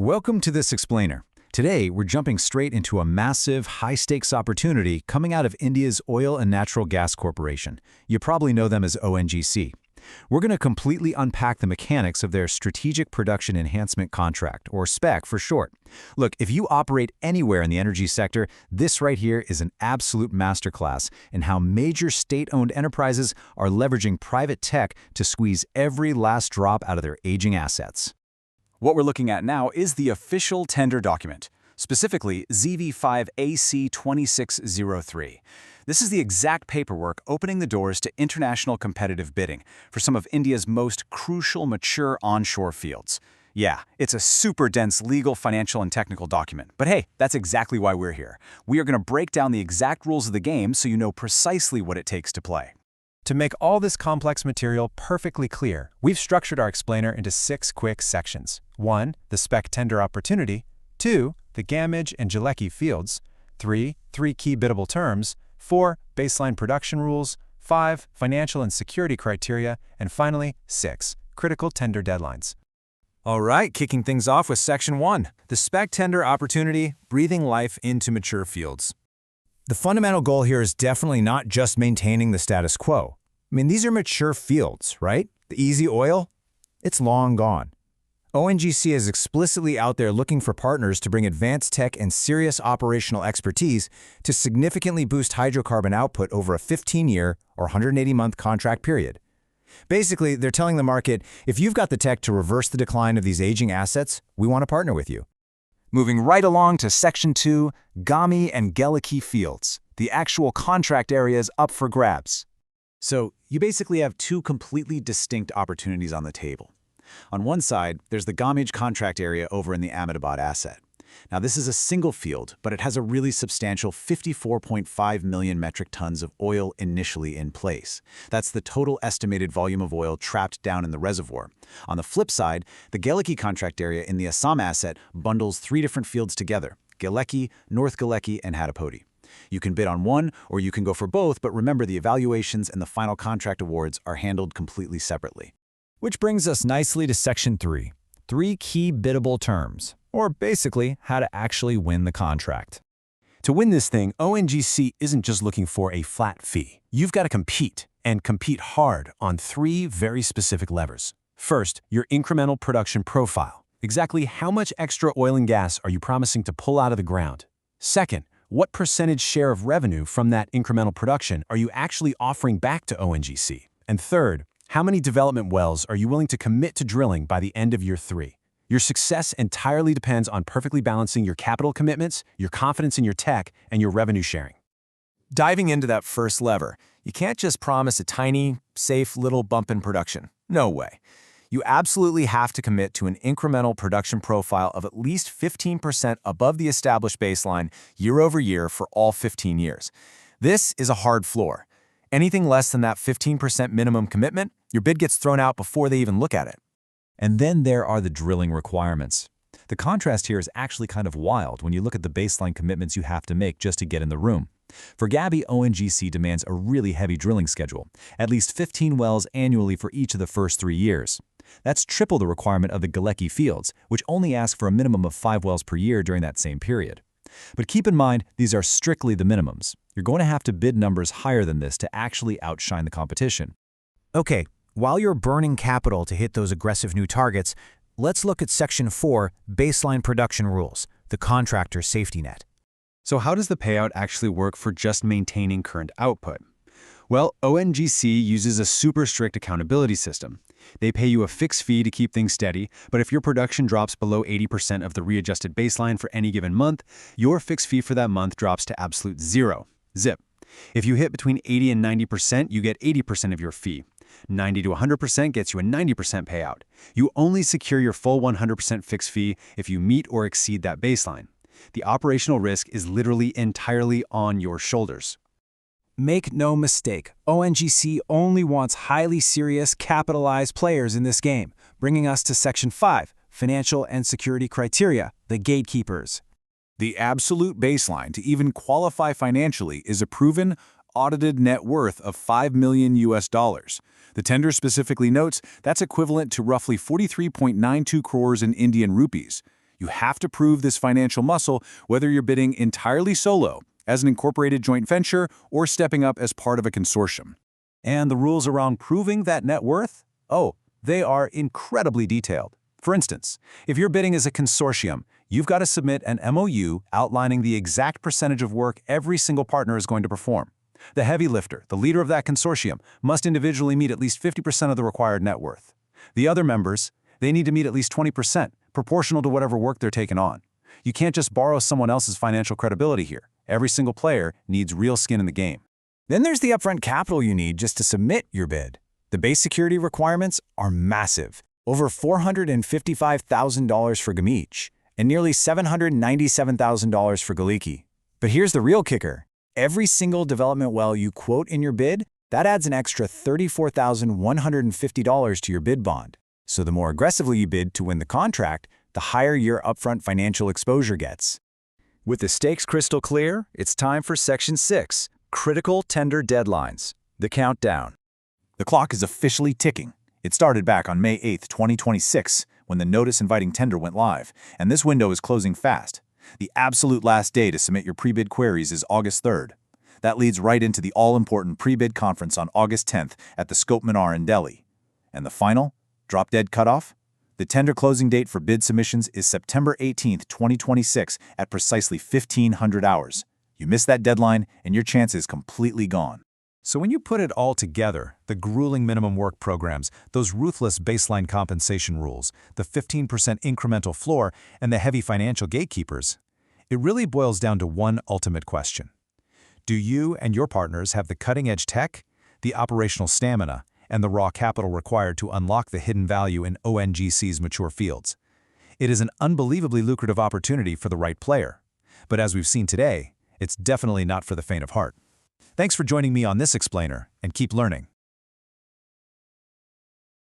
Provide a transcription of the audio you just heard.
Welcome to this explainer. Today, we're jumping straight into a massive, high-stakes opportunity coming out of India's Oil and Natural Gas Corporation. You probably know them as ONGC. We're going to completely unpack the mechanics of their Strategic Production Enhancement Contract, or SPEC for short. Look, if you operate anywhere in the energy sector, this right here is an absolute masterclass in how major state-owned enterprises are leveraging private tech to squeeze every last drop out of their aging assets. What we're looking at now is the official tender document, specifically ZV5AC26003. This is the exact paperwork opening the doors to international competitive bidding for some of India's most crucial mature onshore fields. Yeah, it's a super dense legal, financial, and technical document. But hey, that's exactly why we're here. We are going to break down the exact rules of the game so you know precisely what it takes to play. To make all this complex material perfectly clear, we've structured our explainer into 6 quick sections. 1. The spec tender opportunity. 2. The Gamage and Jalecki fields. 3. 3 key biddable terms. 4. Baseline production rules. 5. Financial and security criteria. And finally, 6. Critical tender deadlines. All right, kicking things off with Section 1, the spec tender opportunity, breathing life into mature fields. The fundamental goal here is definitely not just maintaining the status quo. I mean, these are mature fields, right? The easy oil? It's long gone. ONGC is explicitly out there looking for partners to bring advanced tech and serious operational expertise to significantly boost hydrocarbon output over a 15-year or 180-month contract period. Basically, they're telling the market, if you've got the tech to reverse the decline of these aging assets, we want to partner with you. Moving right along to Section 2, Gami and Jalecki fields. The actual contract area is up for grabs. So you basically have two completely distinct opportunities on the table. On one side, there's the Gamage contract area over in the Ahmedabad asset. Now this is a single field, but it has a really substantial 54.5 million metric tons of oil initially in place. That's the total estimated volume of oil trapped down in the reservoir. On the flip side, the Jalecki contract area in the Assam asset bundles 3 different fields together: Jalecki, North Jalecki, and Hadapodi. You can bid on one, or you can go for both, but remember the evaluations and the final contract awards are handled completely separately. Which brings us nicely to Section 3, 3 key biddable terms, or basically how to actually win the contract. To win this thing, ONGC isn't just looking for a flat fee. You've got to compete, and compete hard on 3 very specific levers. First, your incremental production profile. Exactly how much extra oil and gas are you promising to pull out of the ground? Second, what percentage share of revenue from that incremental production are you actually offering back to ONGC? And third, how many development wells are you willing to commit to drilling by the end of year 3? Your success entirely depends on perfectly balancing your capital commitments, your confidence in your tech, and your revenue sharing. Diving into that first lever, you can't just promise a tiny, safe little bump in production. No way. You absolutely have to commit to an incremental production profile of at least 15% above the established baseline year over year for all 15 years. This is a hard floor. Anything less than that 15% minimum commitment, your bid gets thrown out before they even look at it. And then there are the drilling requirements. The contrast here is actually kind of wild when you look at the baseline commitments you have to make just to get in the room. For Gabi, ONGC demands a really heavy drilling schedule, at least 15 wells annually for each of the first 3 years. That's triple the requirement of the Jalecki fields, which only ask for a minimum of 5 wells per year during that same period. But keep in mind, these are strictly the minimums. You're going to have to bid numbers higher than this to actually outshine the competition. Okay, while you're burning capital to hit those aggressive new targets, let's look at Section 4, Baseline Production Rules, the contractor safety net. So how does the payout actually work for just maintaining current output? Well, ONGC uses a super strict accountability system. They pay you a fixed fee to keep things steady, but if your production drops below 80% of the readjusted baseline for any given month, your fixed fee for that month drops to absolute 0. Zip. If you hit between 80 and 90%, you get 80% of your fee. 90 to 100% gets you a 90% payout. You only secure your full 100% fixed fee if you meet or exceed that baseline. The operational risk is literally entirely on your shoulders. Make no mistake, ONGC only wants highly serious, capitalized players in this game, bringing us to Section 5, Financial and Security Criteria, the gatekeepers. The absolute baseline to even qualify financially is a proven, audited net worth of $5 million US. The tender specifically notes that's equivalent to roughly 43.92 crores in Indian rupees. You have to prove this financial muscle whether you're bidding entirely solo, as an incorporated joint venture, or stepping up as part of a consortium. And the rules around proving that net worth? Oh, they are incredibly detailed. For instance, if you're bidding as a consortium, you've got to submit an MOU outlining the exact percentage of work every single partner is going to perform. The heavy lifter, the leader of that consortium, must individually meet at least 50% of the required net worth. The other members, they need to meet at least 20%, proportional to whatever work they're taking on. You can't just borrow someone else's financial credibility here. Every single player needs real skin in the game. Then there's the upfront capital you need just to submit your bid. The base security requirements are massive. Over $455,000 for Gamich, and nearly $797,000 for Galiki. But here's the real kicker. Every single development well you quote in your bid, that adds an extra $34,150 to your bid bond. So the more aggressively you bid to win the contract, the higher your upfront financial exposure gets. With the stakes crystal clear, it's time for Section 6, Critical Tender Deadlines. The countdown. The clock is officially ticking. It started back on May 8, 2026, when the notice inviting tender went live, and this window is closing fast. The absolute last day to submit your pre-bid queries is August 3rd. That leads right into the all-important pre-bid conference on August 10th at the Scope Minar in Delhi. And the final, drop-dead cutoff? The tender closing date for bid submissions is September 18, 2026 at precisely 1500 hours. You miss that deadline, and your chance is completely gone. So when you put it all together, the grueling minimum work programs, those ruthless baseline compensation rules, the 15% incremental floor, and the heavy financial gatekeepers, it really boils down to one ultimate question. Do you and your partners have the cutting-edge tech, the operational stamina, and the raw capital required to unlock the hidden value in ONGC's mature fields? It is an unbelievably lucrative opportunity for the right player. But as we've seen today, it's definitely not for the faint of heart. Thanks for joining me on this explainer, and keep learning.